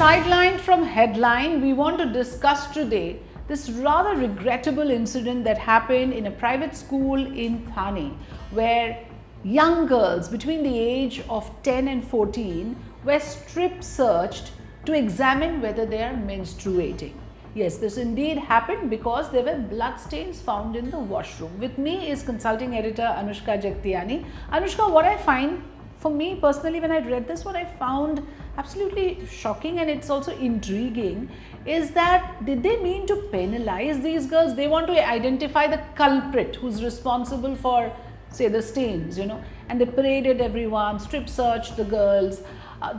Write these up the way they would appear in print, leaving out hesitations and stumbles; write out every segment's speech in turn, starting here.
Sideline from headline, we want to discuss today this rather regrettable incident that happened in a private school in Thane, where young girls between the age of 10 and 14 were strip searched to examine whether they are menstruating. Yes, this indeed happened because there were blood stains found in the washroom. With me is consulting editor Anushka Jagtiani. Anushka, what I find, for me personally, when I read this, what I found absolutely shocking and it's also intriguing is that did they mean to penalize these girls? They want to identify the culprit who's responsible for, say, the stains, and they paraded everyone, strip searched the girls.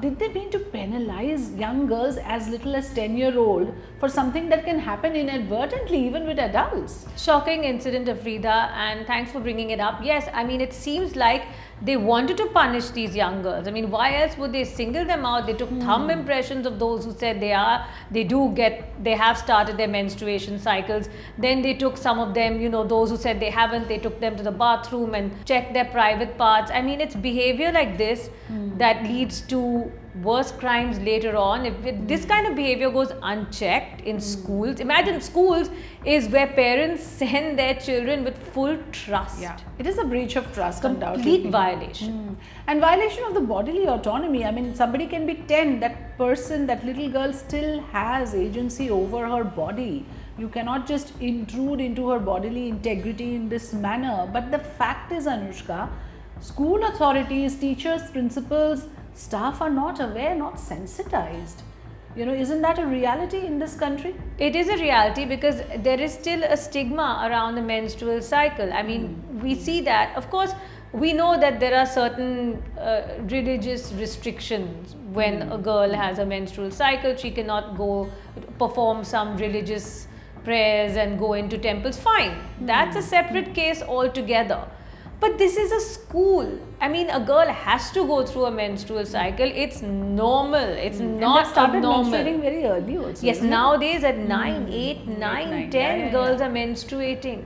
Did they mean to penalize young girls as little as 10-year-old for something that can happen inadvertently even with adults? Shocking incident, Afrida, and thanks for bringing it up. Yes, I mean, it seems like they wanted to punish these young girls. I mean, why else would they single them out? They took thumb impressions of those who said they have started their menstruation cycles. Then they took some of them, those who said they haven't, they took them to the bathroom and checked their private parts. I mean, it's behavior like this that leads to worse crimes later on. If this kind of behavior goes unchecked in schools, imagine schools is where parents send their children with full trust. Yeah, it is a breach of trust, complete undoubtedly. Violation. And violation of the bodily autonomy. I mean, somebody can be 10, that person, that little girl still has agency over her body. You cannot just intrude into her bodily integrity in this manner. But the fact is, Anushka, school authorities, teachers, principals, staff are not aware, not sensitized. Isn't that a reality in this country? It is a reality because there is still a stigma around the menstrual cycle. I mean, we see that. Of course, we know that there are certain religious restrictions. When a girl has a menstrual cycle, she cannot go perform some religious prayers and go into temples. Fine, that's a separate case altogether. But this is a school. I mean, a girl has to go through a menstrual cycle. It's normal. It's not abnormal. Menstruating very early also. Yes, nowadays at 9, 8, 9, 10, girls are menstruating.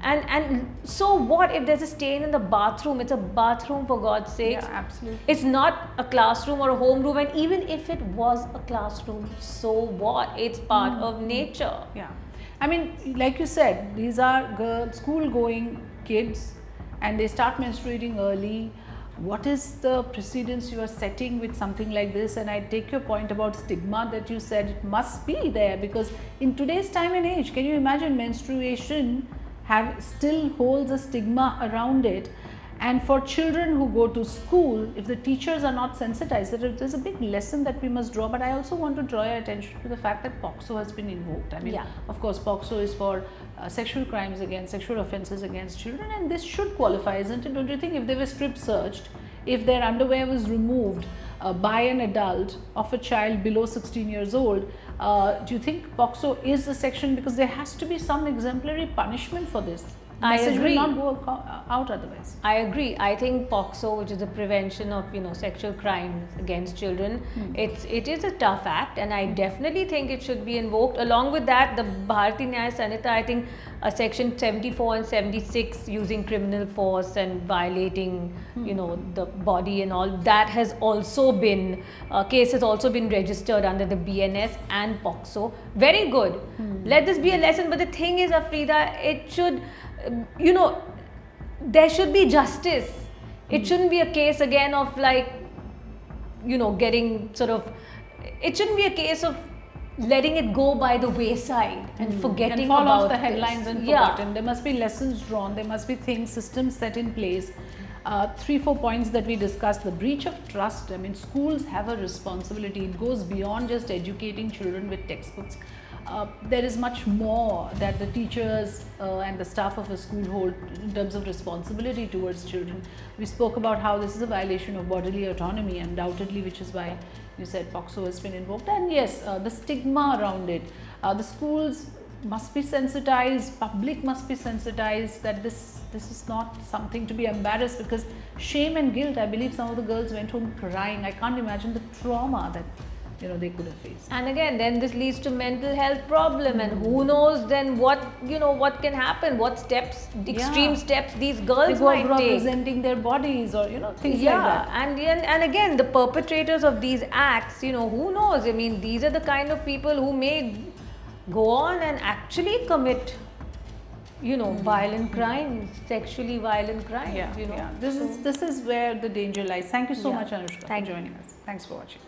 And so what if there's a stain in the bathroom? It's a bathroom, for God's sake. Yeah, absolutely. It's not a classroom or a homeroom. And even if it was a classroom, so what? It's part of nature. Yeah. I mean, like you said, these are school-going kids, and they start menstruating early. What is the precedence you are setting with something like this? And I take your point about stigma that you said it must be there, because in today's time and age, can you imagine menstruation still holds a stigma around it? And for children who go to school, if the teachers are not sensitized, there's a big lesson that we must draw. But I also want to draw your attention to the fact that POCSO has been invoked. I mean, of course, POCSO is for sexual crimes against, sexual offences against children, and this should qualify, isn't it? Don't you think if they were strip searched, if their underwear was removed by an adult of a child below 16 years old, do you think POCSO is a section? Because there has to be some exemplary punishment for this. I agree. Will not go out otherwise. I agree. I think POCSO, which is the prevention of sexual crimes against children, it is a tough act, and I definitely think it should be invoked. Along with that, the Bharati Nyaya Sanhita, I think section 74 and 76, using criminal force and violating the body and all, that has also been case has also been registered under the BNS and POCSO. Very good. Let this be a lesson. But the thing is, Afrida, it should, there should be justice. It shouldn't be a case again of getting sort of, it shouldn't be a case of letting it go by the wayside and forgetting and fall about off the headlines this. and forgotten. There must be lessons drawn. There must be systems set in place. 3-4 points that we discussed. The breach of trust. I mean, schools have a responsibility. It goes beyond just educating children with textbooks. There is much more that the teachers and the staff of a school hold in terms of responsibility towards children. We spoke about how this is a violation of bodily autonomy, undoubtedly, which is why you said POCSO has been invoked. And yes, the stigma around it. The schools must be sensitized, public must be sensitized that this is not something to be embarrassed, because shame and guilt, I believe some of the girls went home crying. I can't imagine the trauma that they could have faced. And again, then this leads to mental health problem, and who knows then what what can happen, what steps, extreme steps these girls They go might abroad take. presenting their bodies, or things Yeah, like that. and again, the perpetrators of these acts, who knows? I mean, these are the kind of people who may go on and actually commit, violent crimes, sexually violent crimes. Yeah. This is where the danger lies. Thank you so Yeah. much, Anushka, Thank for you. joining us. Thanks for watching.